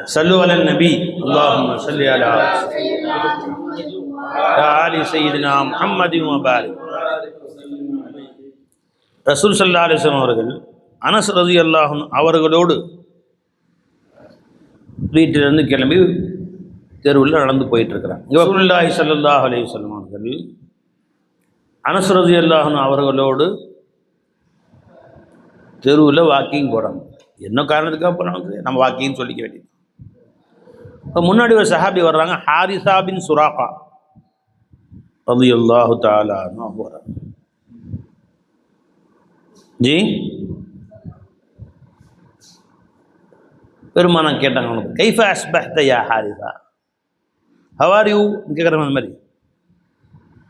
صلوا على النبي اللهم صل على آل سيدنا محمد وبارك. ரசூல் ஸல்லல்லாஹு அலைஹி வஸல்லம் அவர்கள் அனஸ் ரலியல்லாஹு அன்ஹு அவர்களோடு வீட்டிலிருந்து கிளம்பி தெருவில் நடந்து போயிட்டு இருக்கிறாங்க. ரசூலுல்லாஹி ஸல்லல்லாஹு அலைஹி வஸல்லம் அவர்கள் அனஸ் ரலியல்லாஹு அன்ஹு அவர்களோடு தெருவில் வாக்கிங் போகிறாங்க. என்ன காரணத்துக்காக போகிறாங்க, நம்ம வாக்கிங்னு சொல்லிக்க வேண்டியது. இப்போ முன்னாடி ஒரு சஹாபி வர்றாங்க, ஹாரிசா பின் சுராகா ரலியல்லாஹு தஆலா அன்ஹு போகிறாங்க. ஜி பெருமானம் கேட்டாங்க, அவனுக்கு கைஃப அஸ்பஹ்த யா ஹாரிசா, ஹவ் ஆர் யூ கேட்குறாங்க. அந்த மாதிரி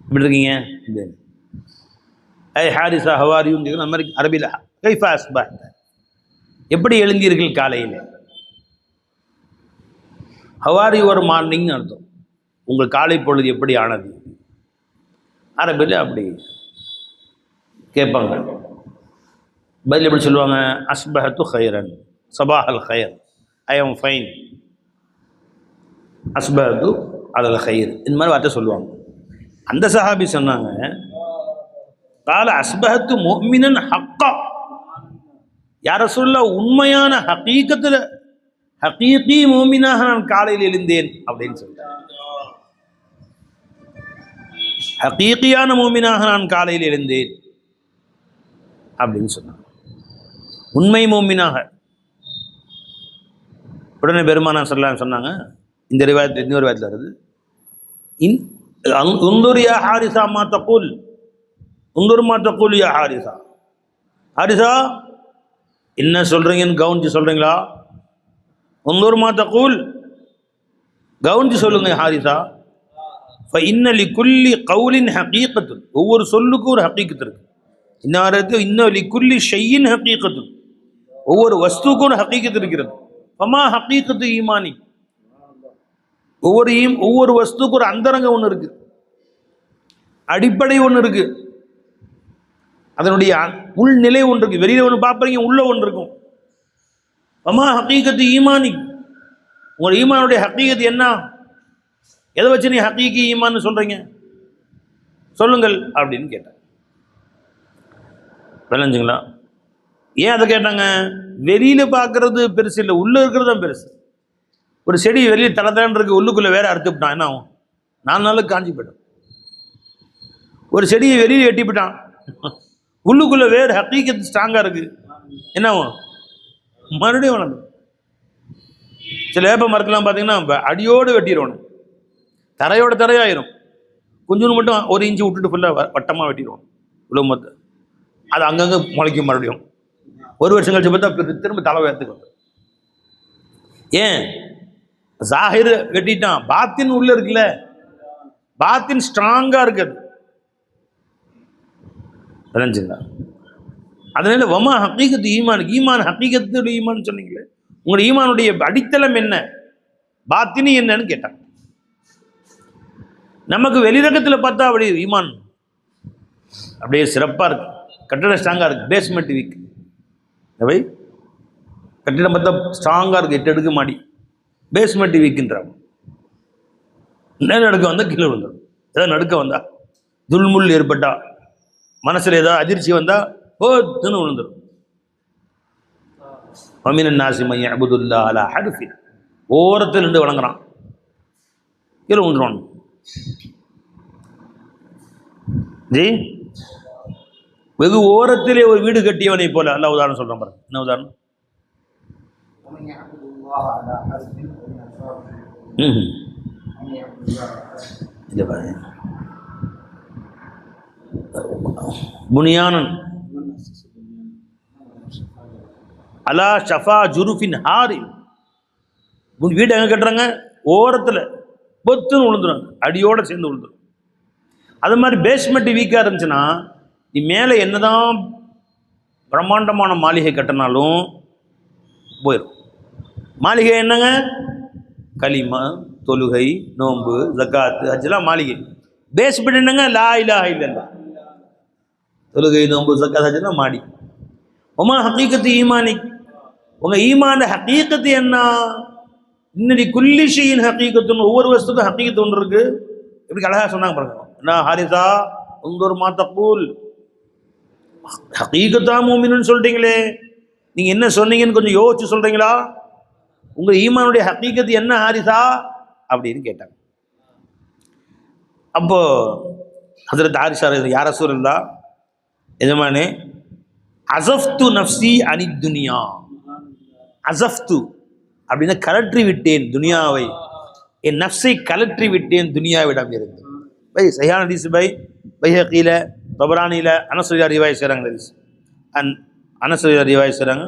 இப்படி இருக்கீங்க, ஐ ஹாரிசா ஹவ் ஆர் யூன்னு கேட்குற அந்த மாதிரி அரபியில் கைஃப அஸ்பஹ்த, எப்படி எழுந்தீர்கள் காலையில். ஹவ் ஆர் யுவர் மார்னிங்னு அர்த்தம், உங்கள் காலை பொழுது எப்படி ஆனது. அரபியில் அப்படி கேட்பாங்க. பதில் எப்படி சொல்லுவாங்க, அஸ்பஹத்து ஹைரன், சபாஹ் அல் ஹைர், ஐ எம் ஃபைன், அஸ்பஹத்து அல் ஹைர், இந்த மாதிரி வார்த்தை சொல்லுவாங்க. அந்த சஹாபி சொன்னாங்க, கால அஸ்பஹத்து முஃமினன் ஹக்கா, யார சொல்ல உண்மையான ஹகீகத்தில் ஹகீகி மூமினாக நான் காலையில் எழுந்தேன் அப்படின்னு சொல்லிட்டாங்க. ஹகீகியான மூமினாக நான் காலையில் எழுந்தேன் அப்படின்னு சொன்னாங்க, உண்மை மூமினாக. உடனே பெருமானா ஸல்லல்லாஹு சொன்னாங்க, இந்த ரிவாயத்தில் இன்னொரு ரிவாயத்தில் வருது, உந்துர் யா ஹாரிசா மா தகுல், உந்துர் மா தகுல் யா ஹாரிசா, ஹாரிசா என்ன சொல்கிறீங்கன்னு கவனிச்சு சொல்கிறீங்களா. உந்துர் மா தகுல், கவனிச்சு சொல்லுங்க ஹாரிசா. ஃபஇன்ன லிகுல்லி கௌலின் ஹகீகத்து, ஒவ்வொரு சொல்லுக்கும் ஒரு ஹகீகத்து இருக்கு. இன்னும் லிகுல்லி ஷையின் ஹகீகத்து, ஒவ்வொரு வஸ்துக்கும் ஒரு ஹகீகத்து இருக்கிறது. ஃபமா ஹகீகத்து ஈமானி, ஒவ்வொரு வஸ்துக்கும் ஒரு அந்தரங்க ஒன்று இருக்கு, அடிப்படை ஒன்று இருக்கு, அதனுடைய உள்நிலை ஒன்று இருக்கு. வெளியில் ஒன்று பார்ப்பீங்க, உள்ள ஒன்று இருக்கும். ஃபமா ஹகீகத்து ஈமானி, உங்கள் ஈமானுடைய ஹகீகத்து என்ன, எதை வச்சு நீ ஹகீகி ஈமான்னு சொல்றீங்க சொல்லுங்கள் அப்படின்னு கேட்டாங்க. விளைஞ்சுங்களா? ஏன் அதை கேட்டாங்க, வெளியில பார்க்கறது பெருசு இல்லை, உள்ள இருக்கிறது தான் பெருசு. ஒரு செடி வெளியே தளத்தலன்னு இருக்கு, உள்ளுக்குள்ள வேற அறுத்துவிட்டான், என்ன ஆகும், 4 நாளுக்கு காஞ்சி போயிடும். ஒரு செடியை வெளியே வெட்டிவிட்டான், உள்ளுக்குள்ள வேறு ஹக்கீகத்து ஸ்ட்ராங்கா இருக்கு, என்ன ஆகும், மறுபடியும் வளர்ந்து. சில வேப்ப மரத்தெல்லாம் பார்த்தீங்கன்னா அடியோடு வெட்டிடுவோம், தரையோட தரையாயிரும். கொஞ்சம் மட்டும் 1 இன்ச்சு விட்டுட்டு ஃபுல்லாக வட்டமாக வெட்டிடுவோம் இவ்வளோ மொத்தம். அது அங்கங்கே முளைக்கும், மறுபடியும் 1 வருஷம் கழிச்சு பார்த்தா திரும்ப தலை உயரத்துக்கு வந்து. ஏன், ஜாஹிர் வெட்டிட்டான், பாத்தின் உள்ள இருக்குல்ல, பாத்தின் ஸ்ட்ராங்கா இருக்குது. விளைஞ்சுங்களா? அதனால வமா ஹக்கீகத்து ஈமானுக்கு, ஈமான் ஹக்கீகத்து ஈமான் சொன்னீங்களே, உங்களுடைய ஈமானுடைய அடித்தளம் என்ன, பாத்தினி என்னன்னு கேட்டாங்க. நமக்கு வெளிரகத்தில் பார்த்தா அப்படி ஈமான் அப்படியே சிறப்பாக இருக்கு, கட்டிடம் ஸ்ட்ராங்காக இருக்கு, பேஸ்மெண்ட் வீக். அவை கட்டிடம் பார்த்தா ஸ்ட்ராங்காக இருக்கு, 8 அடுக்கு மாடி, பேஸ்மெண்ட் வீக்குன்றாங்க. என்ன நடுக்க வந்தால் கீழே விழுந்துடும், ஏதாவது நடுக்க வந்தா, துல்முள் ஏற்பட்டா, மனசில் ஏதாவது அதிர்ச்சி வந்தால் ஓத்துன்னு விழுந்துடும். வமினன் நாஸி மன் யஅ்புதுல்லாஹ அலா ஹர்ஃபின், ஓரத்தில் நின்று வணங்குறான், கீழே விழுந்துருவான். ஜி வெகு ஓரத்திலே ஒரு வீடு கட்டியவனை போல அல்லாஹ் உதாரணம் சொல்றான் பாருங்க. என்ன உதாரணம்? புனியானன் அலா ஷஃபா ஜுருஃபின் ஹாரின், வீடு எங்க கட்டுறாங்க, ஓரத்தில் பொத்துன்னு விழுந்துடும், அடியோட சேர்ந்து விழுந்துடும். அது மாதிரி பேஸ்மெண்ட் வீக்காக இருந்துச்சுன்னா, நீ மேலே என்னதான் பிரம்மாண்டமான மாளிகை கட்டினாலும் போயிடும். மாளிகை என்னங்க, கலிமா, தொழுகை, நோன்பு, ஜக்காத்து, ஹஜ்ஜெல்லாம் மாளிகை. பேஸ்மெண்ட் என்னங்க, லா இலாஹ இல்லல்லாஹ், தொழுகை, நோன்பு, ஜக்காத், ஹஜ்ஜெல்லாம் மாடி. உமா ஹக்கீகத்து ஈமானி, உங்கள் ஈமான ஹக்கீகத்து என்ன, இன்னடி குல்லி ஷையின் ஹகீகத்துன்னு, ஒவ்வொரு வஸ்துக்கும் ஹகீகத்து ஒன்று இருக்கு. எப்படி அழகா சொன்னாங்க பாருங்க. என்ன ஹாரிசா உந்தொரு மாத்தக்கூல், ஹகீகத்தா மூமின்னு சொல்றீங்களே, நீங்க என்ன சொன்னீங்கன்னு கொஞ்சம் யோசிச்சு சொல்றீங்களா? உங்க ஈமானுடைய ஹகீகத்து என்ன ஹாரிசா அப்படின்னு கேட்டாங்க. அப்போ ஹஜ்ரத் ஆரிஷா யா ரசூலல்லாஹ், எஜமானே, அஸஃப்து நஃப்ஸி அனி துனியா. அஸஃப்து அப்படின்னா கலற்றி விட்டேன் துனியாவை, என் நஃப்ஸை கலற்றி விட்டேன் துனியாவிடம் இருந்து. பை சஹீஹ் ஹதீஸ், பை பைஹகீல, தபரானில அனஸ் ரிவாயத் செய்றாங்க. ஹதீஸ் அனஸ் ரிவாயத் செய்றாங்க.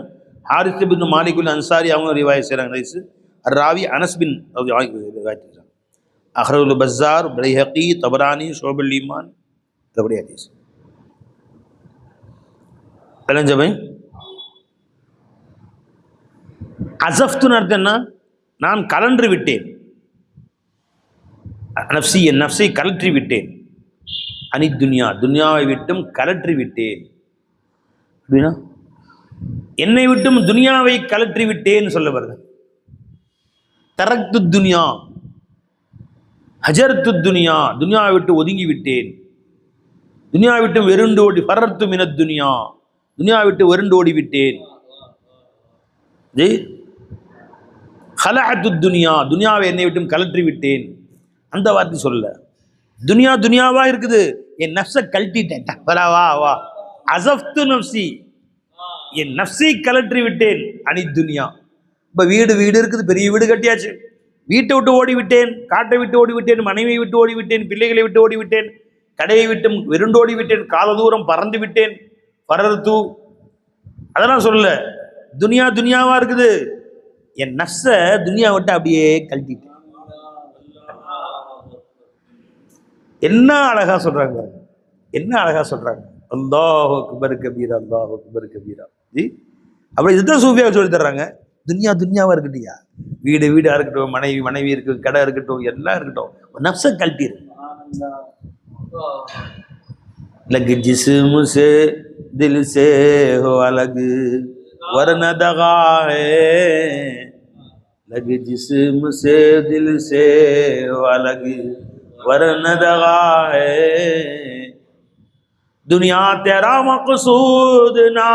ஹாரிஸ் பின் மாலிகுல் அன்சாரி அவங்க ரிவாயத் செய்றாங்க. ஹதீஸ் ராவி அனஸ் பின் ரிவாயத் செய்றாங்க. அஹ்ரஜுல் பஸார், பைஹகி, தபரானி, ஷுஅபுல் ஈமான், அப்படி ஹதீஸ். பை அஸஃப்துன்னு அர்த்தம் என்ன? நான் கலன்று விட்டேன், நஃப்ஸி என் நஃப்ஸை கலற்றி விட்டேன், அனி துனியா துனியாவை விட்டும் கலற்றி விட்டேன். அப்படின்னா என்னை விட்டும் துனியாவை கலற்றி விட்டேன்னு சொல்ல வருது. தரக்து துனியா, ஹஜர்து துனியா, துனியாவை விட்டு ஒதுங்கி விட்டேன், துனியாவை விட்டு வெருண்டு ஓடி, ஃபரர்து மினத் துனியா, துனியாவை விட்டு வெருண்டு ஓடி விட்டேன். ஹலஅத்து துனியா, துனியாவை என்னை விட்டும் கலற்றி விட்டேன். அந்த வார்த்தை சொல்ல, துனியா துனியாவா இருக்குது, என் நஃப்ஸை கழட்டிட்டேன். வா வா அஸஃப்து நஃப்ஸி, என் நஃப்ஸை கலற்றி விட்டேன், அனி துனியா. இப்போ வீடு இருக்குது, பெரிய வீடு கட்டியாச்சு, வீட்டை விட்டு ஓடி விட்டேன், காட்டை விட்டு ஓடி விட்டேன், மனைவியை விட்டு ஓடி விட்டேன், பிள்ளைகளை விட்டு ஓடி விட்டேன், கடையை விட்டு வெருண்டு ஓடி விட்டேன், கால தூரம் பறந்து விட்டேன். பரர்து அதெல்லாம் சொல்ல, துனியா துனியாவா இருக்குது, என் நஃப்ஸை துனியா விட்டு அப்படியே கழட்டிட்டேன். என்ன அழகா சொல்றாங்க, என்ன அழகா சொல்றாங்க. அல்லாஹு அக்பர் கபீரா, அல்லாஹு அக்பர் கபீரா. ஜி அப்படி இதுதான் சூஃபியா சொல்லி தர்றாங்க. துனியா துனியாவா இருக்கட்டியா, வீடா இருக்கட்டும், மனைவி இருக்கட்டும், கடை இருக்கட்டும், எல்லாம் இருக்கட்டும், நஃப்ஸை கழட்டிடு. लग जिस्म से दिल से हो अलग वरना दगा है, लग जिस्म से दिल से हो अलग वरना दगा है, दुनिया तेरा मकसूद ना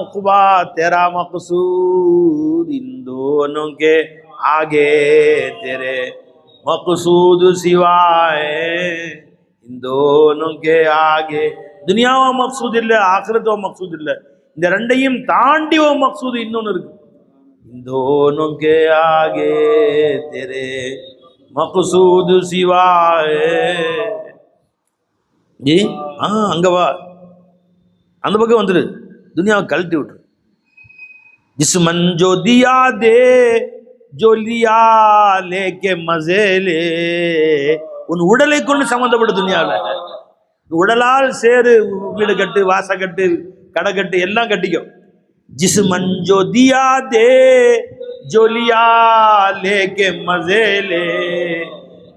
उक़बा तेरा मकसूद, इन दोनों के आगे तेरे मकसूद सिवाय, इन दोनों के आगे. துனியாவோ மக்சூத் இல்லை, ஆখিরাத்தோ மக்சூத் இல்லை, இந்த ரெண்டையும் தாண்டி ஒரு மக்சூத் இன்னொன்று இருக்கு. इन दोनों के आगे तेरे मकसूद सिवाय. ஜி அங்க வா, அந்த பக்கம் வந்துடு, துனியாவை கழட்டி விட்டுரு. जिस्मन जो दिया दे जो लिया लेके मजे ले, உன் உடலை கொண்டு சம்மந்தப்பட்ட துனியாவில், உடலால் சேரு, வீடு கட்டு, வாச கட்டு, கடை கட்டு, எல்லாம் கட்டிக்கும். जिस्मन जो दिया दे जो लिया लेके मजे ले,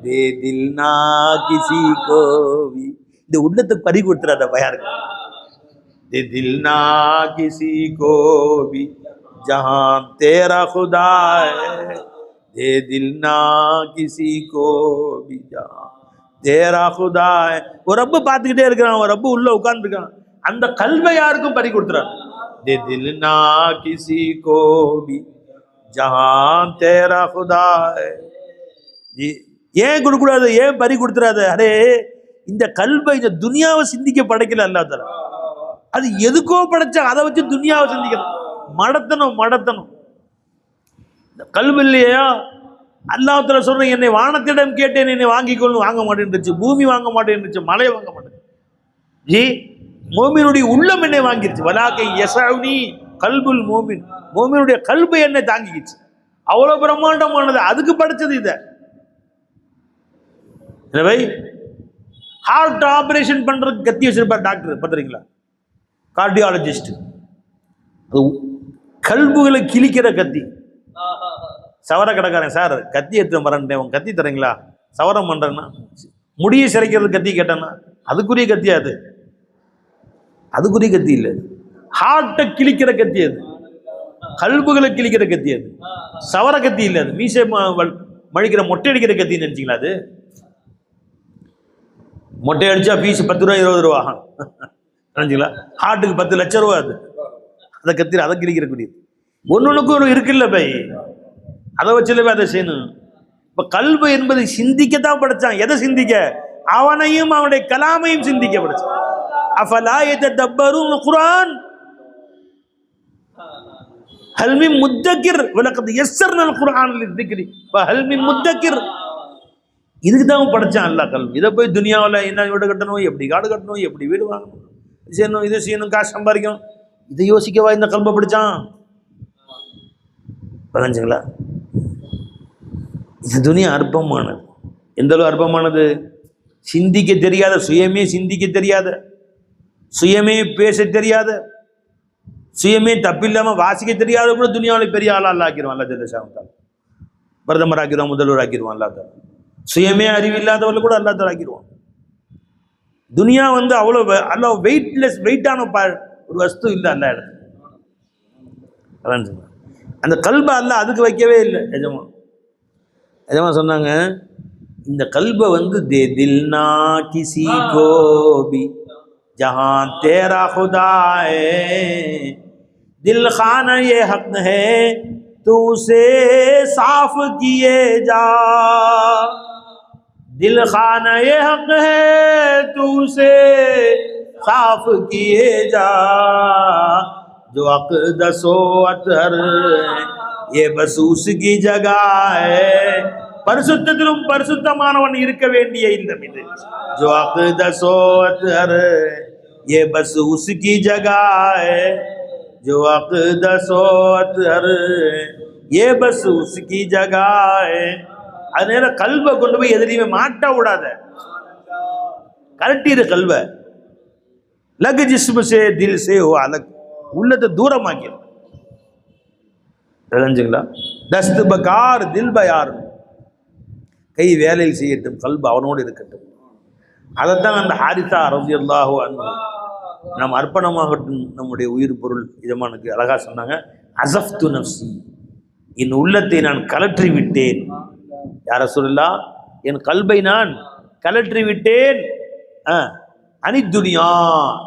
दे दिल ना किसी को भी, இந்த உள்ளத்தை பறி கொடுத்துறாத பயாருக்கு. दे दिल ना किसी को भी जहां तेरा खुदा है, दे दिल ना किसी को भी जहां तेरा खुदा है. ஒரு ரப்பு பார்த்துக்கிட்டே இருக்கிறான், ஒரு ரப்பு உள்ள உட்கார்ந்துருக்கான், அந்த கல்வை யாருக்கும் பறி கொடுத்துறான். दे दिल ना किसी को भी जहां तेरा खुदा है. ஏன் கொடுக்கூடாது, ஏன் பறி கொடுத்துறாது? அரே, இந்த கல்வை, இந்த துனியாவை சிந்திக்க படைக்கல அல்லாஹ் தஆலா, அது எதுக்கோ படைச்சா, அதை வச்சு துனியாவை சிந்திக்கணும், மடத்தணும். இந்த கல்வி இல்லையா, அல்லாஹ் தஆலா சொல்றேன், என்னை வானத்திடம் கேட்டேன், என்னை வாங்கிக்கொள்ளும், வாங்க மாட்டேன்னுச்சு, பூமி வாங்க மாட்டேன்னுச்சு, மலை வாங்க மாட்டேன். ஜி மோமினுடைய உள்ளம் என்னை வாங்கிருச்சு. வலாக்கை யஸவுனி கல்புல் மோமின், மோமினுடைய கல்பு என்னை தாங்கிக்கிச்சு. அவ்வளவு பிரம்மாண்டமானது, அதுக்கு படைச்சது இதை. எனவே ஹார்ட் ஆபரேஷன் பண்றதுக்கு கத்தி வச்சிருப்பார் டாக்டர், பார்த்துறீங்களா, கார்டியாலஜிஸ்ட். அது கல்புகளை கிழிக்கிற கத்தி. சவர கடைக்காரன், சார் கத்தி எடுத்து மறந்துட்டேன், உங்க கத்தி தரீங்களா, சவரம் பண்றேன்னா, முடியை சிறைக்கிறது கத்தி கேட்டேன்னா, அதுக்குரிய கத்தியா அது? அதுக்குரிய கத்தி இல்லை, ஹார்ட்டை கிழிக்கிற கத்தி அது. கல்புகளை கிழிக்கிற கத்தி அது, சவர கத்தி இல்லை அது. மீசை மழிக்கிற மொட்டை அடிக்கிற கத்தின்னு நினைச்சிங்களா? அது மொட்டை அடிச்சா பீஸ் 10 ரூபா 20 ரூபா நினைச்சிங்களா? ஹார்ட்டுக்கு 10 லட்சம் ரூபா அது. அதை கத்தி அதை கிழிக்கிற கூடியது. ஒன்னொன்னுக்கும் ஒன்று இருக்குல்ல பை, அதை வச்சுலவே அதை செய்யணும். இப்ப கல்பு என்பது சிந்திக்கத்தான் படைச்சான். எதை சிந்திக்க? அவனையும் அவனுடைய கலாமையும் சிந்திக்க படைச்சான். அஃபலா யததப்பரூன குர்ஆன் ஹல் மின் முத்தக்கிர் வலகத் யஸ்ஸர்னல் குர்ஆன லிذிக்ரி ஃபஹல் மின் முத்தக்கிர். இதுக்கு தான் படைச்சான் அல்லாஹ் கல்பு. இதை போய் துனியாவில் என்ன வீடு கட்டணும், எப்படி காடு கட்டணும், எப்படி வீடு வாங்கணும், செய்யணும், இதை செய்யணும், காசு சம்பாதிக்கணும், இதை யோசிக்கவா இந்த கல்பை படிச்சான்? பதினஞ்சுங்களா? இந்த துனியா அற்பமானது. எந்த அளவு அற்பமானது? சிந்திக்க தெரியாத, சுயமே சிந்திக்க தெரியாத, சுயமே பேச தெரியாத, சுயமே தப்பில்லாம வாசிக்க தெரியாத கூட துனியாவில் பெரிய ஆளா அல்லா ஆக்கிடுவான். அல்லா ஜல்லஷான் பிரதமர் ஆக்கிடுவான், முதல்வர் ஆக்கிடுவான். அல்லா தான் சுயமே அறிவில்லாதவர்கள் கூட அல்லா தான் ஆக்கிடுவான். துனியா அவ்வளோ அல்ல வெயிட்லெஸ், வெயிட்டான ஒரு வஸ்து இல்லை அல்லா இடத்துல. அதான் சொன்னாங்க. அந்த கல்பை அல்ல அதுக்கு வைக்கவே இல்லை. எஜமா சொன்னாங்க, இந்த கல்பை தே தில்னா கிசி கோபி ஜஹான் தேரா खुदा है दिल खाना ये हक है तू से साफ किए जा दिल खाना ये हक है तू से साफ किए जा जो अक़दसो अतहर ये बसूस की जगह है. பரிசுத்தத்திலும் பரிசுத்தமானவன் இருக்க வேண்டிய இல்லம் இது. जो अक़दसो अतहर ये बस उसकी जगह है जो अक़दसो अतहर ये बस उसकी जगह है. அதனால கல்வை கொண்டு போய் எதிரையுமே மாட்ட விடாத, கலட்டிடு கல்வை. லக் ஜிஸ்ம் சே தில் சே ஹோ அலக், உள்ளத்தை தூரமாக்கிடும். தெரிஞ்சுங்களா? தஸ்து பகார் தில் பயார், கை வேலையில் செய்யட்டும், கல்பு அவனோடு இருக்கட்டும். அதைத்தான் அந்த ஹாரிசா ரலியல்லாஹு அன்ஹு நாம் அர்ப்பணமாகட்டும் நம்முடைய உயிர் பொருள் எஜமானுக்கு அழகா சொன்னாங்க. அஸஃப்து நஃப்ஸி, என் உள்ளத்தை நான் கலற்றி விட்டேன். யா ரசூலல்லாஹ், என் கல்பை நான் கலற்றி விட்டேன். அனி துனியா,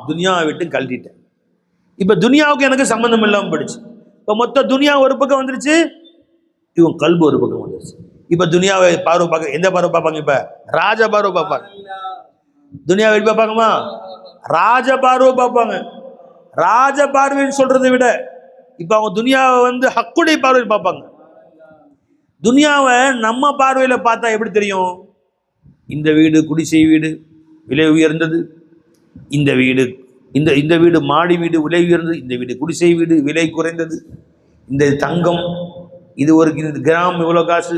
துனியாவை விட்டு கழட்டிட்டேன். இப்போ துனியாவுக்கு எனக்கு சம்பந்தம் இல்லாமல் போயிடுச்சு. இப்போ மொத்த துனியா ஒரு பக்கம் வந்துருச்சு, இவன் கல்பு ஒரு பக்கம் வந்துருச்சு. இப்போ துனியாவை பார்வை பார்க்க எந்த பார்வை பார்ப்பாங்க? இப்போ ராஜ பார்வை பார்ப்பாங்க. துனியாவை எப்படி பார்ப்பாங்கம்மா? ராஜ பார்வை பார்ப்பாங்க. ராஜ பார்வைன்னு சொல்றதை விட இப்போ அவங்க துனியாவை ஹக்குடைய பார்வையில் பார்ப்பாங்க. துனியாவை நம்ம பார்வையில் பார்த்தா எப்படி தெரியும்? இந்த வீடு குடிசை வீடு விலை உயர்ந்தது, இந்த வீடு இந்த வீடு மாடி வீடு விலை உயர்ந்தது, இந்த வீடு குடிசை வீடு விலை குறைந்தது, இந்த தங்கம் இது ஒரு கிராம் இவ்வளோ காசு,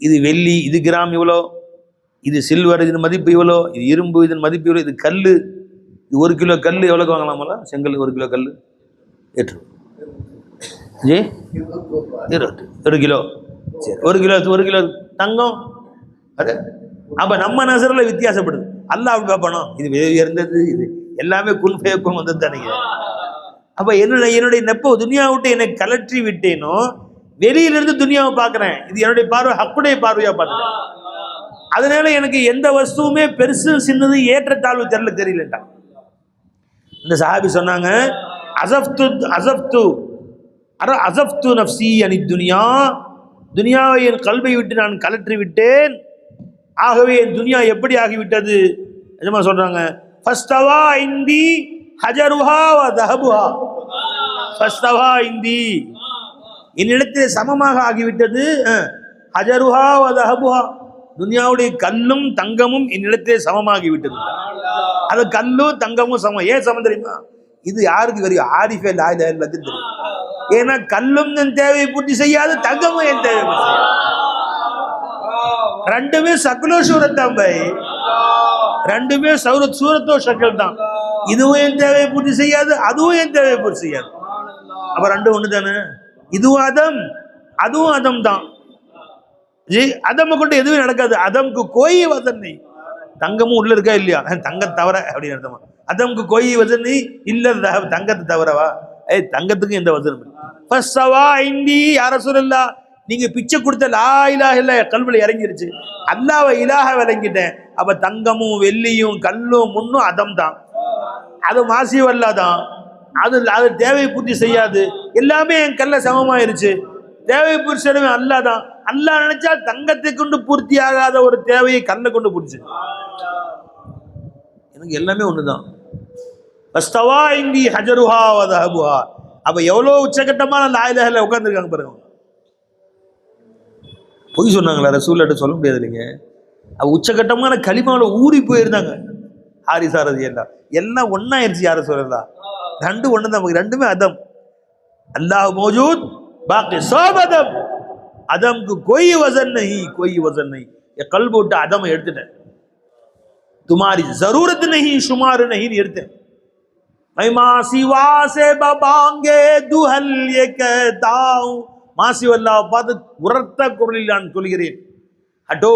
இது வெள்ளி இது கிராம் இவ்வளோ, இது சில்வர் இதன் மதிப்பு இவ்வளோ, இது இரும்பு இதன் மதிப்பு இவ்வளோ, இது கல், இது 1 கிலோ கல் எவ்வளோக்கு வாங்கலாமல்ல? செங்கல் 1 கிலோ கல் 8 ஜி 1 கிலோ. சரி, 1 கிலோ தங்கம். அது அப்போ நம்ம நசரில் வித்தியாசப்படுது. அல்லாஹ் அப்படி பார்ப்பணும், இது உயர்ந்தது, இது எல்லாமே குன்ஃபேக்கும் வந்தது தானே. அப்போ என்னுடைய நெப்போ துனியா விட்டு என்னை கலற்றி விட்டேனோ, வெளியிலிருந்து துனியாவை பார்க்குறேன். இது என்னுடைய பார்வை ஹக்குடைய பார்வையாக பார்த்துட்டேன். அதனால எனக்கு எந்த வஸ்துவுமே பெருசு சின்னது ஏற்றத்தாழ்வு தெரியலட்டா. இந்த சஹாபி சொன்னாங்க, அஸஃப்து நஃப்ஸி அனி துனியா, துனியாவை என் கல்வை விட்டு நான் கலற்றி விட்டேன். ஆகவே என் துனியா எப்படி ஆகிவிட்டது? நிஜமா சொல்றாங்க, ஃபஸ்தவா இந்தி ஹஜருஹா வ தஹபுஹா, ஃபஸ்தவா இந்தி, என்னிடத்தில் சமமாக ஆகிவிட்டது. ஹஜருஹா வ தஹபுஹா, துனியாவுடைய கல்லும் தங்கமும் என்னிடத்திலே சமமாகிவிட்டது. அது கல்லும் தங்கமும் சமம். ஏன் சமம் தெரியுமா? இது யாருக்கு தெரியும்? ஆரிஃபே லா இலாஹா இல்லல்லாஹ் தெரியும். ஏன்னா கல்லும் என் தேவையை பூர்த்தி செய்யாது, தங்கமும் என் தேவையை பூர்த்தி செய்யாது. ரெண்டுமே சக்லோ சூரத் தான் பை, ரெண்டுமே சூரத்தோ ஷக்கல் தான். இதுவும் என் தேவையை பூர்த்தி செய்யாது, அதுவும் என் தேவையை பூர்த்தி செய்யாது. அப்ப ரெண்டும் ஒண்ணு தானே. இதுவும் அதம், அதுவும் அதம் தான். அதம் கொண்டு எதுவும் நடக்காது. அதம்க்கு கோயி வதனை, தங்கமும் உள்ள இருக்கா இல்லையா? தங்க தவிர அப்படின்னு அர்த்தமா? அதம்க்கு கோயி வதனை இல்ல, தங்கத்தை தவிரவா? தங்கத்துக்கு எந்த வசனம் யார சொல்லலா, நீங்க பிச்சை கொடுத்த லா இலாஹ இல்ல கல்வில இறங்கிருச்சு, அல்லாஹ்வை இலாஹ விளங்கிட்டேன். அப்ப தங்கமும் வெள்ளியும் கல்லும் முன்னும் அதம் தான், அது மாசி வல்லாதான், அது தேவை பூர்த்தி செய்யாது. எல்லாமே என் கல்ல சமமாயிருச்சு. தேவை பூர்த்தி செய்யவே அல்லாதான். அல்லாஹ் நினைச்சா தங்கத்தை கொண்டு பூர்த்தி ஆகாத ஒரு தேவையை கல்லை கொண்டு பூர்த்தி. எனக்கு எல்லாமே ஒண்ணுதான். அப்ப எவ்வளவு உச்சகட்டமான லா இலாஹ இல்லல்லாஹ் உட்கார்ந்துருக்காங்க பாருங்க. பொய் சொன்னாங்களா ரசூலுல்லாஹ் சொல்ல முடியாது இல்லைங்க. அவ உச்சகட்டமான களிமாவில ஊறி போயிருந்தாங்க. ஹாரிஸா ரலியல்லாஹு எல்லாம் ஒன்னாயிருச்சு. யார சொல்லலாம், ரெண்டு ஒண்ணு தான், ரெண்டுமே அதம். अल्लाह मौजूद बाकी सब अदम, अदम को कोई वजन नहीं, कोई वजन नहीं. ये कल्ब उठा अदम எடுத்துட்டேன். तुम्हारी जरूरत नहीं शुमार नहीं எடுத்தேன். मैं मां सिवा से बबांगे दुहल ये कहता हूं. மாசி வல்லாஹ் பார்த்து உரத்த குரலில் நான் சொல்கிறேன், ஹட்டோ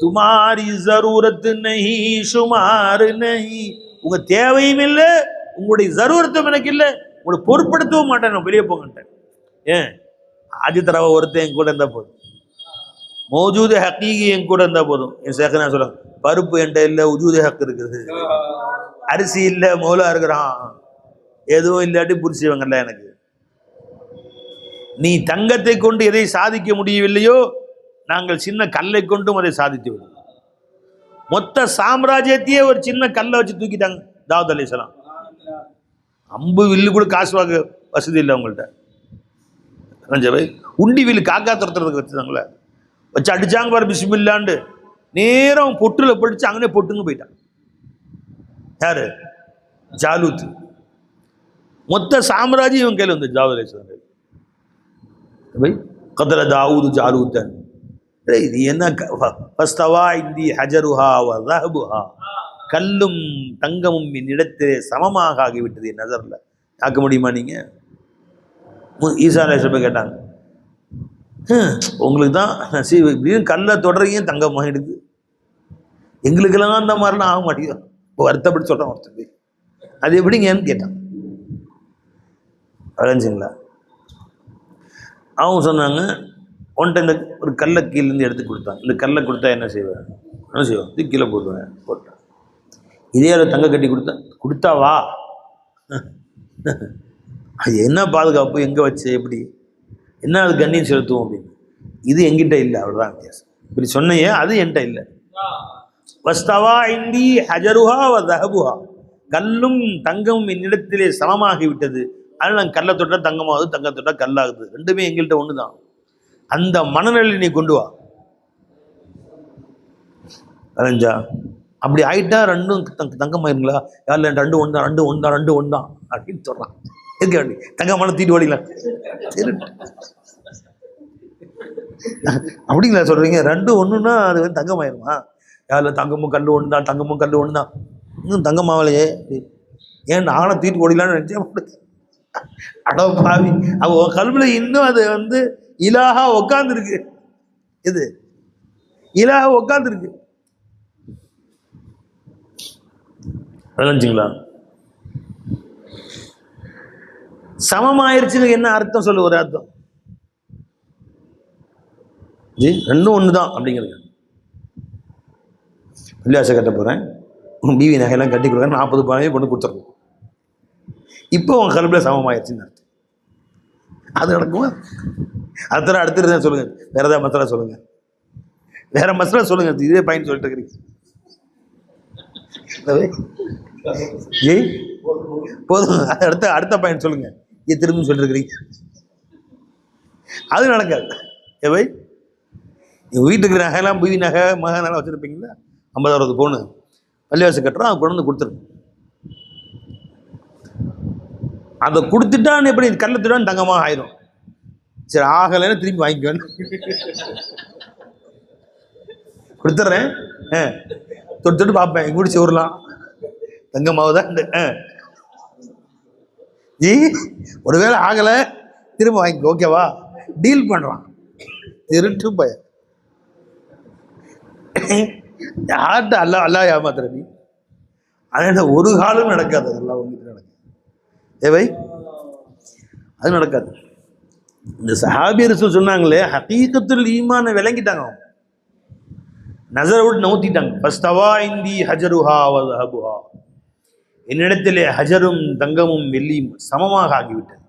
துமாரி ஜரூரத் நஹி ஷுமார் நஹி. உங்க தேவையும் இல்லை, உங்களுடைய ஜரூரத்தும் எனக்கு இல்லை, உங்களை பொருட்படுத்தவும் மாட்டேன், நான் வெளியே போங்கட்டேன். ஏன் ஆதி தரவ ஒருத்தன் என் கூட இருந்தா போதும், மௌஜூது ஹக்கீகி என் கூட இருந்தா போதும். என் சேக்க நான் சொல்லுவேன், பருப்பு என்கிட்ட இல்லை, உஜூது ஹக்கு இருக்குது, அரிசி இல்லை, மௌலா இருக்கிறான், எதுவும் இல்லாட்டி புரிச்சுவங்கல்ல. எனக்கு நீ தங்கத்தை கொண்டு எதை சாதிக்க முடியவில்லையோ, நாங்கள் சின்ன கல்லை கொண்டும் அதை சாதித்து விடும். மொத்த சாம்ராஜ்யத்தையே ஒரு சின்ன கல்லை வச்சு தூக்கிட்டாங்க தாவூத் அலைஹிஸ்ஸலாம். அம்பு வில்லு கூட காசு வாங்க வசதி இல்லை அவங்கள்ட்ட. உண்டி வில்லு காக்கா துரத்துறதுக்கு வச்சுருந்தாங்களே, வச்சு அடிச்சாங்க பாரு பிஸ்மில்லாண்டு, நேரம் பொட்டுல படிச்சு அங்கனே பொட்டுங்க போயிட்டான். யாரு? ஜாலூத். மொத்த சாம்ராஜ்யம் இவன் கையில் வந்து தாவூத் அலைஹிஸ்ஸலாம் கையில். கதல தாவூது ஜாலூத்தன். இது என்ன ஃபஸ்தவா இந்தி ஹஜருஹா வ ஸஹபுஹா. கல்லும் தங்கமும் என்னிடத்திலே சமமாக ஆகிவிட்டது என் நஜர்ல. ஆக்க முடியுமா நீங்க? ஈசா அலைஹிஸ்ஸலாம் கேட்டாங்க, உங்களுக்கு தான் இப்படின்னு கல்லை தொடரையும் தங்கமாக எடுக்கு, எங்களுக்கெல்லாம் அந்த மாதிரிலாம் ஆக மாட்டேங்குது. வருத்தப்பட்டு சொல்கிறேன் ஒருத்தர், அது எப்படிங்கன்னு கேட்டான். அழைஞ்சிங்களா? அவங்க சொன்னாங்க, உன்ட்ட இந்த ஒரு கல்லை கீழேருந்து எடுத்து கொடுத்தான், இந்த கல்லை கொடுத்தா என்ன செய்வேன்? என்ன செய்வோம்? இது கீழே போடுவேன். போட்டேன். இதே தங்க கட்டி கொடுத்தாவா? அது என்ன பாதுகாப்பு, எங்கே வச்சு, எப்படி என்ன அது கண்ணியம் செலுத்துவோம் அப்படின்னு. இது எங்கிட்ட இல்லை, அவ்வளோதான் வித்தியாசம். இப்படி சொன்னையே அது என்கிட்ட இல்லை. வஸ்தவா இந்தி ஹஜருஹா வ ஸஹபுஹா. கல்லும் தங்கமும் என்னிடத்திலே சமமாகி விட்டது. அதனால் நான் கல்லை தொட்டா தங்கமாகுது, தங்க தொட்டா கல்லாகுது, ரெண்டுமே எங்கள்கிட்ட ஒன்று தான். அந்த மனநிலை நீ கொண்டு வா. அரைஞ்சா அப்படி ஆயிட்டா ரெண்டும் தங்கமாயிருங்களா? யாரில் ரெண்டு ஒன்று தான், ரெண்டு ஒன்று தான், ரெண்டு ஒன்று தான் அப்படின்னு சொல்கிறான். இருக்க வேண்டி தங்கமான தீட்டு ஓடிக்கலாம் அப்படிங்களா சொல்கிறீங்க? ரெண்டு ஒன்றுன்னா அது வந்து தங்கமாயிருமா? யாரில் தங்கமும் கல் ஒன்று தான், தங்கமும் கல் ஒன்று தான், இன்னும் தங்கமாவலையே, ஏன் நானும் தீட்டு ஓடிலான்னு நினச்சேன். அடோ பாவி, அவ கல்வில இன்னும் அது வந்து இலாஹா உட்காந்துருக்கு. இது இலாஹா உட்காந்துருக்கு. விளைஞ்சிங்களா? சமமாயிருச்சுன்னு என்ன அர்த்தம் சொல்லு, ஒரு அர்த்தம். ஜி ரெண்டும் ஒன்று தான் அப்படிங்கிறது. வில்லாசை கட்ட போகிறேன், பிவி நகையெல்லாம் கட்டி கொடுக்குறேன், 40 பணமே கொண்டு கொடுத்துருக்கோம். இப்போ உன் கல்வியில் சமமாயிருச்சுன்னு அர்த்தம். அது நடக்குமா? அடுத்து சொல்லுங்க, வேற ஏதாவது மசாலா சொல்லுங்க, வேற மசாலா சொல்லுங்க. இதே பயன் சொல்லிட்டு இருக்கிறீங்க. ஏய் போதும், அடுத்த பயன் சொல்லுங்க. இது திரும்ப சொல்லிட்டு இருக்கிறீங்க. அது நடக்காது. ஏவை எங்கள் வீட்டுக்கு நகையெல்லாம் புவி நகை மகனால வச்சுருப்பீங்களா? 50-60 பவுன் பள்ளிவாசி கட்டுறோம், அதை கொண்டு வந்து கொடுத்துருங்க. அதை கொடுத்துட்டான்னு எப்படி கல்லை திட்டான்னு தங்கமாக ஆயிரும். சரி ஆகலைன்னு திரும்பி வாங்கிக்குவேன், கொடுத்துட்றேன், தொட்டு பார்ப்பேன், முடிச்சு விடலாம், தங்கமாவதான். ஜி ஒருவேளை ஆகலை திரும்ப வாங்கிக்க, ஓகேவா? டீல் பண்ணுறான். திருட்டு பையன். யார்கிட்ட அல்லா ஏமாத்துற நீ? அதனால ஒரு காலம் நடக்காது, அதெல்லாம் வந்துட்டு நடக்கும். ஏவை அது நடக்காது. இந்த சஹாபி ரசூல் சொன்னாங்களே, ஹகீகத்துல் ஈமானை விளங்கிட்டாங்க, நசரை விட்டு நவுத்திட்டாங்க. ஃபஸ்தவா இந்தி ஹஜருஹா வ ஸஹபுஹா, என்னிடத்திலே ஹஜரும் தங்கமும் வெள்ளியும் சமமாக ஆகிவிட்டது.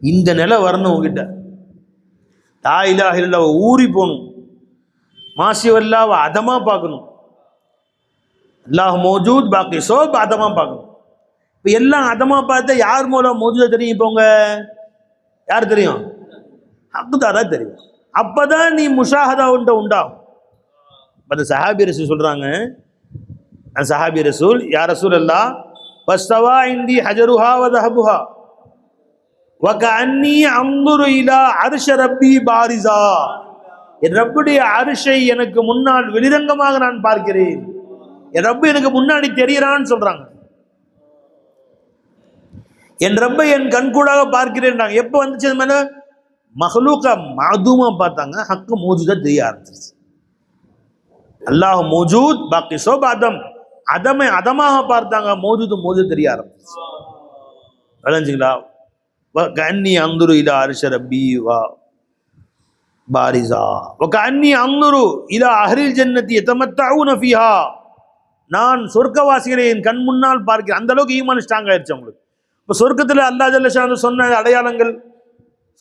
இந்த நிலை வரணும் உங்ககிட்ட. லா இலாஹ இல்லல்லாஹ் ஊறி போகணும், மாசிவல்லாவை அதமா பார்க்கணும், அல்லாஹ் மௌஜூத் பாக்கி சோப் அதமா பார்க்கணும். இப்போ எல்லாம் அதமா பார்த்தா யார் மூலம் மௌஜூதா தெரியும்? இப்போங்க யார் தெரியும்? ஹக்குதாரா தெரியும். அப்பதான் நீ முஷாஹதா உண்டாகும். அந்த சஹாபி ரசூல் சொல்றாங்க, அந்த சஹாபி ரசூல், யா ரசூல் அல்லாஹ் ஃபஸ்தவா இந்தி ஹஜருஹா வ ஸஹபுஹா வ கஅன்னி அன்துரு இலா அர்ஷ ரப்பி பாரிஸா, என் ரப்புடைய அரிஷை எனக்கு முன்னால் வெளிரங்கமாக நான் பார்க்கிறேன், என் ரப்பு எனக்கு முன்னாடி தெரியறான்னு சொல்றாங்க. என் ரப்பை என் கண்கூடாக பார்க்கிறேன். எப்போ வந்துச்சு அது மேல? மஹ்லூக்கா மஅதூமா பார்த்தாங்க, ஹக்கு மௌஜூதா தெரிய ஆரம்பிச்சிருச்சு. அல்லாஹ் மௌஜூத் பாக்கி சோப் அதம், அதமை அதமாக பார்த்தாங்க, மௌஜூது தெரிய ஆரம்பிச்சிருச்சு. விளங்குங்களா? கன்னி அந்துரு இலா அர்ஷ ரப்பி வா பாரிஸா வ கன்னி அந்துரு இலா அஹ்லில் ஜன்னதி யதமத்தஊன ஃபீஹா, நான் சொர்க்கவாசிகளை என் கண் முன்னால் பார்க்கிறேன். அந்த அளவுக்கு ஈமான் ஸ்ட்ராங் ஆயிடுச்சு அவங்களுக்கு. இப்போ சொர்க்கத்தில் அல்லாஹ் ஜல்ல ஷானு சொன்ன அடையாளங்கள்,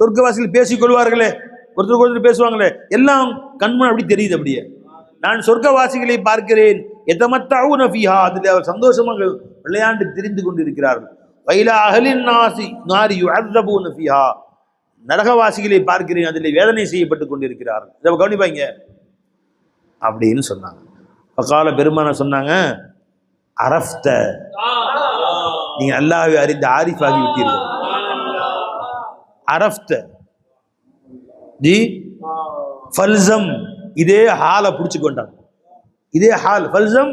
சொர்க்கவாசிகள் பேசிக்கொள்வார்களே, ஒருத்தருக்கு ஒருத்தர் பேசுவாங்களே, எல்லாம் கண்முன் அப்படி தெரியுது. அப்படியே நான் சொர்க்கவாசிகளை பார்க்கிறேன், யதமத்தஊன ஃபீஹா, அதில் அவர் சந்தோஷமாக விளையாண்டு திரிந்து கொண்டிருக்கிறார்கள். வைலா அஹ்லின் நாரி யுஅஸபூன ஃபீஹா, நரகவாசிகளை பார்க்கிறேன், அதில் வேதனை செய்யப்பட்டு கொண்டிருக்கிறார்கள். இதை கவனிப்பாங்க அப்படின்னு சொன்னாங்க. பக்கால பெருமான சொன்னாங்க, அரஃப்த, நீங்க அல்லாஹ்வை அறிந்து ஆரிஃப் ஆகி விட்டீர்கள். அரஃப்த ஜி ஃபல்சம், இதே ஹாலை பிடிச்சு கொண்டாங்க. இதே ஹால், ஃபல்சம்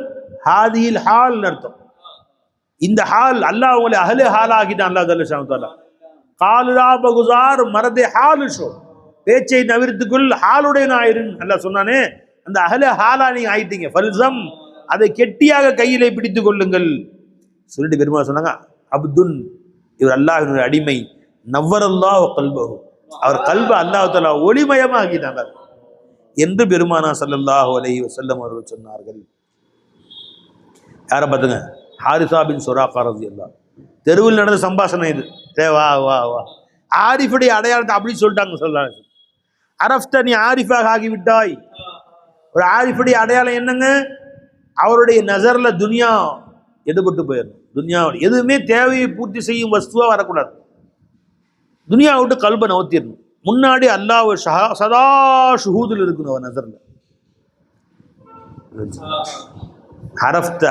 ஹாதில் ஹால் அர்த்தம். இந்த ஹால் அல்லாஹ் உங்களை அஹ்லே ஹால் ஆகிட்டான். அல்லாஹ் ஜல்ல ஷானு தஆலா காலுரா பகுசார் மரதே ஹாலு ஷோ, பேச்சை நவிர்த்துக்குள் ஹாலுடைய நாயிரும் அல்லாஹ் சொன்னானே, அந்த அஹ்லே ஹாலா நீங்க ஆயிட்டீங்க. ஃபல்சம், அதை கெட்டியாக கையிலே பிடித்துக் கொள்ளுங்கள் சொல்லிட்டு பெருமாள் சொன்னாங்க, அப்துன், இவர் அல்லாஹ்வினுடைய அடிமை, நவ்வரல்லாஹு கல்பஹு, அவர் கல்ப அல்லாஹ் தஆலா ஒளிமயமாக்கிட்டாங்க என்று பெருமானா ஸல்லல்லாஹு அலைஹி வஸல்லம் அவர்கள் சொன்னார்கள். யாரை பார்த்துங்க? ஹாரிஸா பின் சுராகா ரலியல்லாஹு. தெருவில் நடந்த சம்பாஷணை இது. வா வா வா, ஆரிஃபுடைய அடையாளத்தை அப்படி சொல்லிட்டாங்க. சொல்றாங்க, அரஃப்த, நீ ஆரிஃபாக ஆகிவிட்டாய். ஒரு ஆரிஃபுடைய அடையாளம் என்னங்க? அவருடைய நசர்ல துனியா எடுபட்டு போயிடணும். துனியா எதுவுமே தேவையை பூர்த்தி செய்யும் வஸ்துவா வரக்கூடாது. துனியா விட்டு கல்பை நவுத்திடணும். முன்னாடி அல்லாஹ் சதா ஷுஹூதில் இருக்கணும் அவர் நசர்ல. அரஃப்த,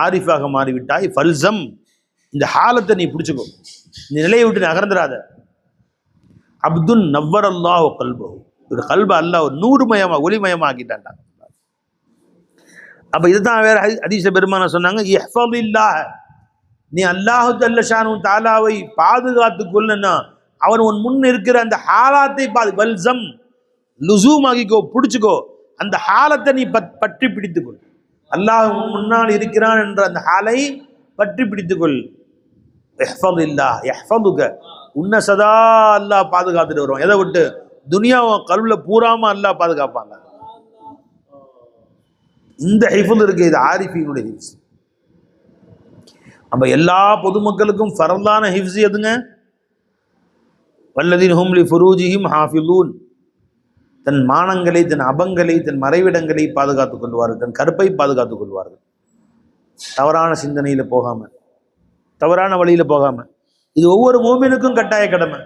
ஆரிஃபாக மாறிவிட்டாய். ஃபல்சம், இந்த ஹாலத்தை நீ பிடிச்சுக்கோ, இந்த நிலையை விட்டு நகர்ந்துடாத. அப்துன் நவ்வரல்லாஹு கல்பஹு, ஒரு கல்ப அல்லாஹ் ஒரு நூறுமயமா ஒளிமயமாக்கிட்டான்டா. அப்ப இதுதான் வேற ஹதீஸ பெருமானா சொன்னாங்க, இஹ்ஃபதில்லாஹ், நீ அல்லாஹ் ஜல்ல ஷானு தஆலாவை பாதுகாத்துக் கொள்ளனா, அவன் உன் முன் இருக்கிற அந்த ஹாலாத்தை வல்சம், லுசூம் ஆகிக்கோ, பிடிச்சுக்கோ. அந்த ஹாலத்தை நீ பற்றி பிடித்துக்கொள். அல்லாஹ் முன்னால் இருக்கிறான் என்ற அந்த ஹாலை பற்றி பிடித்துக்கொள். இஹ்ஃபதில்லாஹ் யஹ்ஃபதுக, உன்னை சதா அல்லாஹ் பாதுகாத்துட்டு வருவான். எதை விட்டு? துனியாவை கல்வில பூராம அல்லாஹ் பாதுகாப்பாங்க. இந்த ஹிஃபுல் இருக்கு, இது ஆரிஃபீனுடைய ஹிஃப்ஸ். அப்ப எல்லா பொதுமக்களுக்கும் ஃபர்லான ஹிஃப்ஸ் எதுங்க? வல்லதீன ஹும் லி ஃபுரூஜிஹிம் ஹாஃபிலூன், தன் மானங்களை, தன் அபங்களை, தன் மறைவிடங்களை பாதுகாத்துக் கொள்வார்கள், தன் கற்பை பாதுகாத்துக் கொள்வார்கள். தவறான சிந்தனையில போகாம, தவறான வழியில போகாம. இது ஒவ்வொரு மூமினுக்கும் கட்டாய கடமை.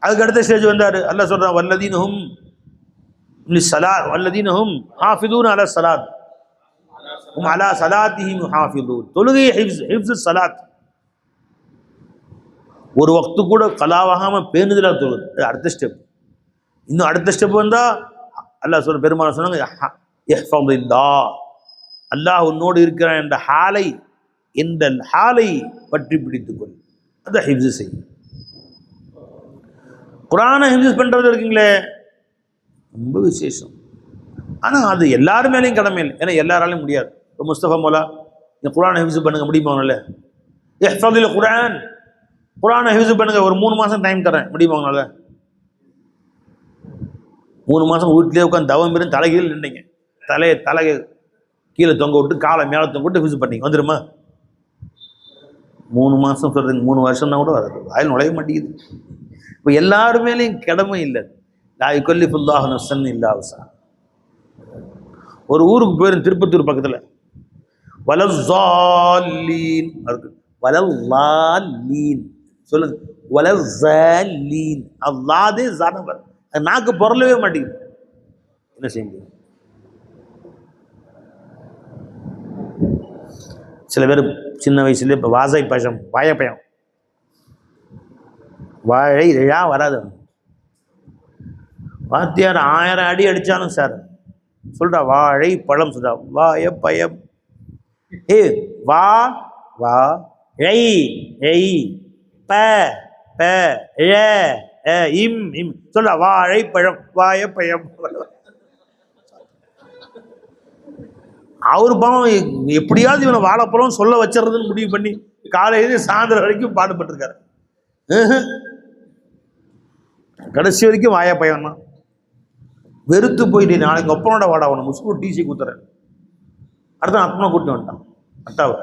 அதுக்கு அடுத்த ஸ்டேஜ் வந்தாரு. அல்லாஹ் சொல்றான், வல்லதீன ஹும் லிஸ்ஸலாத் வல்லதீன ஹும் ஹாஃபிலூன அலா ஸலாத் ஹும் அலா ஸலாத்திஹிம் ஹாஃபிலூன். தொழுகை ஹிஃப்ஸ், ஹிஃப்ஸ் ஸலாத். ஒரு வக்து கூட கலாவாகாம பேணுதலா தொழுது. அடுத்த ஸ்டெப். இன்னும் அடுத்த ஸ்டெப் வந்தா அல்லாஹ் சொல்ற, பெருமாள் சொன்னாங்க, இஹ்ஃபதில்லாஹ், அல்லாஹ் உன்னோடு இருக்கிறான் என்ற ஹாலை, இந்த ஹாலை பற்றி பிடித்துக்கொள். அதை ஹிஃப்ஸ் செய்யும். குர்ஆனை ஹிஃப்ஸ் பண்றது இருக்குங்களே, ரொம்ப விசேஷம். ஆனால் அது எல்லாரும் மேலேயும் கடமை இல்லை. ஏன்னா எல்லாராலையும் முடியாது. இப்போ முஸ்தபா மோலா, இந்த குர்ஆனை ஹிஃப்ஸ் பண்ணுங்க முடியுமா? இல்லை, இஹ்ஃபதில் குர்ஆன், குர்ஆனை ஹிஃப்ஸ் பண்ணுங்க, ஒரு 3 மாதம் டைம் தரேன், முடியுமா உங்களால்? 3 மாதம் வீட்டிலே உட்காந்து தவம் இருந்து தலைகீழ் நின்றீங்க, தலையை கீழே தொங்க விட்டு காலை மேலே தொங்க விட்டு ஹிஃப்ஸ் பண்ணீங்க, வந்துடுமா? 3 மாதம் சொல்கிறீங்க, 3 வருஷம்னா கூட வராது, வாயில் நுழைய மாட்டேங்குது. இப்போ எல்லாருமேலையும் கடமை இல்லை. லா யுகல்லிஃபுல்லாஹு நஃப்ஸன் இல்லா வஸ்ஸஹா. ஒரு ஊருக்கு போயிருந்து, திருப்பத்தூர் பக்கத்தில், வலஸ்ஸால்லீன் இருக்கு, வலல்லால்லீன் சொல்லுங்க, வலஸ்ஸால்லீன். அல்லாதே ஜானவர், அது நாக்கு பொருளவே மாட்டேங்குது, என்ன செய்ய முடியும்? சில பேர் சின்ன வயசுல இப்போ வாசைப்பழம், வாழைப்பழம், வாழை இழா வராது. வாத்தியார் 1000 அடி அடித்தாலும் சார் சொல்றா வாழை பழம், சொல்றா வாயப்பயம். ஏ வா வா ழை ழை ப ப ழ இம் இம் சொல்றா வாழை பழம் வாயப்பயம். அவரு பாவம் எப்படியாவது இவனை வாழைப்பழம் சொல்ல வச்சிடறதுன்னு முடிவு பண்ணி காலையில சாயந்தரம் வரைக்கும் பாடுபட்டிருக்காரு. கடைசி வரைக்கும் வாயப்பயம் தான். வெறுத்து போயிட்டு நாளைக்கு ஒப்பனோட வாடா உன ஸ்கூல் டிசி குத்துறேன், அடுத்த அப்பனை கூப்பிட்டு வந்துட்டான். அட்டாவை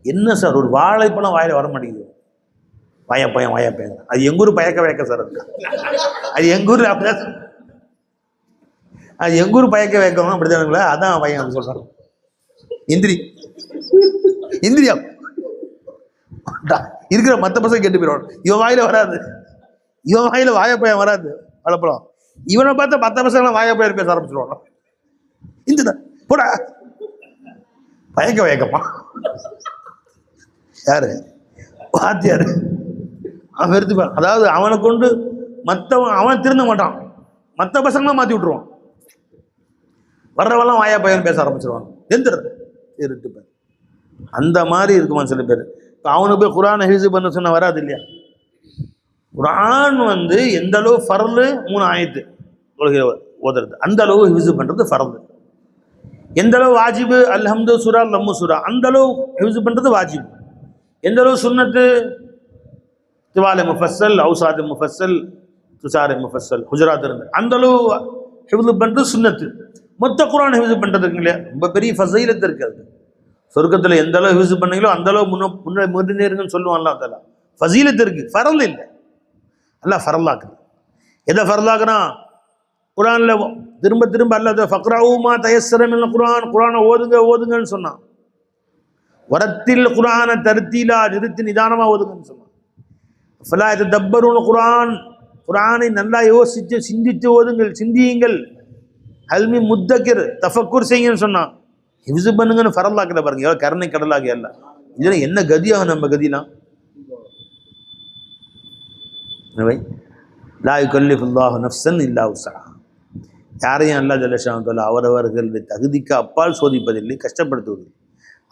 என்ன சார் ஒரு வாழைப்பழம் வாயில வர மாட்டேங்குது, வாயப்பயம் வாயப்பயம். அது எங்கூர் பயக்க வைக்க சார், அது எங்கூர் அப்படிதான், அது எங்கூர் பயக்க வைக்கணும் அப்படிதானுங்களா, அதான் பையன் அப்படி சொல்றாரு. இந்திரி இந்திரியா இருக்கிற மற்ற பசங்க கேட்டு போயிடுவான், இவன் வாயில வராது, இவன் வாயில வாயப்பயம் வராது வாழைப்பழம். இவனை பார்த்தா மற்ற பசங்களாம் வாயப்பயம் பேச ஆரம்பிச்சிருவாங்க. இந்த போட பயக்க வைக்கமா யாரு வாத்தியாரு, அவன் வெறுத்துப்பான். அதாவது அவனை கொண்டு மற்றவன் அவன் திருந்த மாட்டான், மற்ற பசங்களாம் மாற்றி விட்டுருவான். வர்றவெல்லாம் வாயா பையன் பேச ஆரம்பிச்சிருவான், எந்திரன் இருட்டுப்பேன். அந்த மாதிரி இருக்குமா சில பேர். இப்போ அவனுக்கு போய் குர்ஆனை ஹிஃப்ஸ் பண்ண சொன்ன வராது இல்லையா? குர்ஆன் எந்த அளவு ஃபர்லு, 3 ஆயத்து தொழுகை ஓதுறது, அந்த அளவு ஹிஃப்ஸ் பண்ணுறது ஃபர்லு. எந்த அளவு வாஜிபு, அல்ஹம்து சூரா லம்மு சூரா, அந்த அளவு ஹிஃப்ஸ் பண்ணுறது வாஜிபு. எந்த அளவு சுன்னத்து, திவாலே முஃபஸ்ஸல், அவுசாத் முஃபஸ்ஸல், துசாரே முஃபஸ்ஸல், ஹுஜராத் இருந்து அந்த அளவு ஹிஃப்ஸ் பண்ணுறது சுன்னத்து. மொத்த குர்ஆன் ஹிஃப்ஸ் பண்ணுறதுக்கு இல்லையா ரொம்ப பெரிய ஃபஸீலத் இருக்காது. சொர்க்கத்தில் எந்த அளவு ஹிஃப்ஸ் பண்ணீங்களோ அந்த அளவு முன்னேறுங்கன்னு சொல்லுவான் அல்லாஹ் தஆலா. ஃபஸீலத் இருக்கு, ஃபரல் இல்லை. அல்லாஹ் ஃபரலாக்குது. எதை ஃபரலாக்குறான்? குர்ஆன்ல திரும்ப திரும்ப அல்லாஹ் ஃபக்ரஊ மா தயஸ்ஸர மினல் குர்ஆன், குர்ஆனை ஓதுங்கன்னு சொன்னான். வரத்தில் குர்ஆனை தர்தீலா, நிறுத்தி நிதானமாக ஓதுங்கன்னு சொன்னான். ஃபலா யததப்பரூன குர்ஆன், குர்ஆனை நல்லா யோசித்து சிந்தித்து ஓதுங்கள், சிந்தியுங்கள். ஹல்மி முத்தக்கிர், தஃபக்குர் செய்யுங்கன்னு சொன்னான். ஹிஃப்ஸ் பண்ணுங்கன்னு ஃபரலாக்கல பாருங்க, எவ்வளோ கருணை கடலாக அல்ல. இதெல்லாம் என்ன கதியாக நம்ம கதிலாம். லா யுகல்லிஃபுல்லாஹு நஃப்ஸன் இல்லா வஸ்ஸஹா. யாரையும் அல்லாஹ் ஜல்ல ஷானஹு அவரவர்களுடைய தகுதிக்கு அப்பால் சோதிப்பதில்லை, கஷ்டப்படுத்துவதில்லை.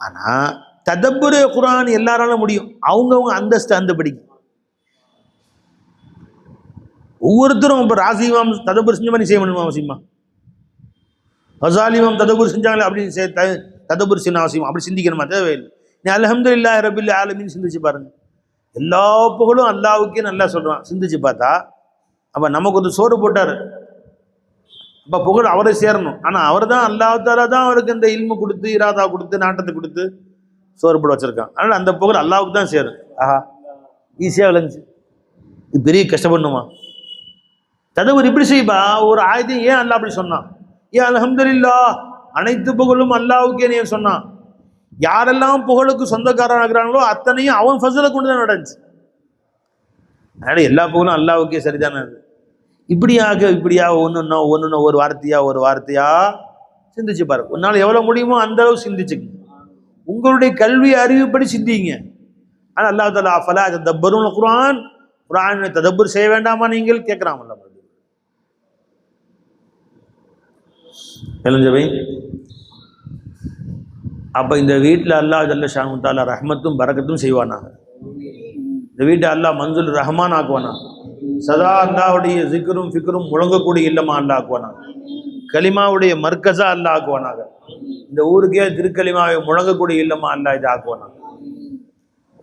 ஆனால் ததப்புரு குர்ஆன் எல்லாராலும் முடியும், அவங்கவுங்க அந்தஸ்து அந்த படிக்கும். ஒவ்வொருத்தரும் இப்போ ராசிமாம் ததப்புர் செஞ்ச மாதிரி செய்ய முடியுமா அவசியமா? ஹசாலிமாம் ததப்புர் செஞ்சாங்களே அப்படி ததப்புர் செய்யணும் அவசியமா? அப்படி சிந்திக்கணுமா? தேவையில்லை. நீ அல்ஹம்துலில்லாஹி ரப்பில் ஆலமீன் சிந்திச்சு பாருங்க. எல்லா புகழும் அல்லாஹ்வுக்கே நல்லா சொல்கிறான். சிந்திச்சு பார்த்தா அப்போ நமக்கு சோறு போட்டார், அப்போ புகழ் அவரை சேரணும். ஆனால் அவர் தான் அல்லாஹ் தஆலா தான் அவருக்கு இந்த இல்மு கொடுத்து, இராதா கொடுத்து, நாட்டத்தை கொடுத்து சோறு போட வச்சுருக்கான். அதனால் அந்த புகழ் அல்லாஹ்வுக்கு தான் சேரும். ஆஹா, ஈஸியாக விளைஞ்சு இது பெரிய கஷ்டப்படணுமா? ததவுர் இப்படி செய்ப்பா. ஒரு ஆயத்தையும் ஏன் அல்லாஹ் அப்படி சொன்னான்? ஏன் அல்ஹம்துலில்லாஹ் அனைத்து புகழும் அல்லாஹ்வுக்கே நீ சொன்னான். யாரெல்லாம் புகழுக்கு சொந்தக்காரனாகிறாங்களோ அத்தனையும் அவன் ஃபஸலை கொண்டு தான் நடந்துச்சு. அதனால எல்லா புகழும் அல்லாஹ்வுக்கே சரிதானே. இப்படியா ஒன்று ஒரு வார்த்தையா சிந்திச்சு பாருங்க. உன்னால் எவ்வளோ முடியுமோ அந்த அளவு சிந்திச்சுங்க. உங்களுடைய கல்வி அறிவுப்படி சிந்திங்க. ஆனால் அல்லாஹ் தஆலா ஃபலா ததப்பரூன குர்ஆன், குர்ஆனை ததப்புர் செய்ய வேண்டாமா நீங்கள் கேட்குறாமல்ல. எழுஞ்சவை அப்போ இந்த வீட்டில் அல்லாஹ் ஜல்ல ஷானஹு தஆலா ரஹ்மத்தும் பரக்கத்தும் செய்வானாங்க. இந்த வீட்டை அல்லாஹ் மன்சுல் ரஹ்மான் ஆக்குவானாங்க. சதா அல்லாஹ்வுடைய ஜிக்ரும் ஃபிக்ரும் முழங்கக்கூடிய இல்லமா அல்லாஹ் ஆக்குவானாங்க. கலிமாவுடைய மர்கஸா அல்லாஹ் ஆக்குவானாங்க. இந்த ஊருக்கே திருக்கலிமாவை முழங்கக்கூடிய இல்லமா அல்லாஹ் இதை ஆக்குவானாங்க.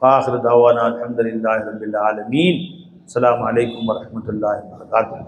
ஆஹிரு தவானா அல்ஹம்துலில்லாஹி ரப்பில் ஆலமீன். அஸ்ஸலாமு அலைக்கும் வரஹ்மத்துல்லாஹி வபரகாத்துஹு.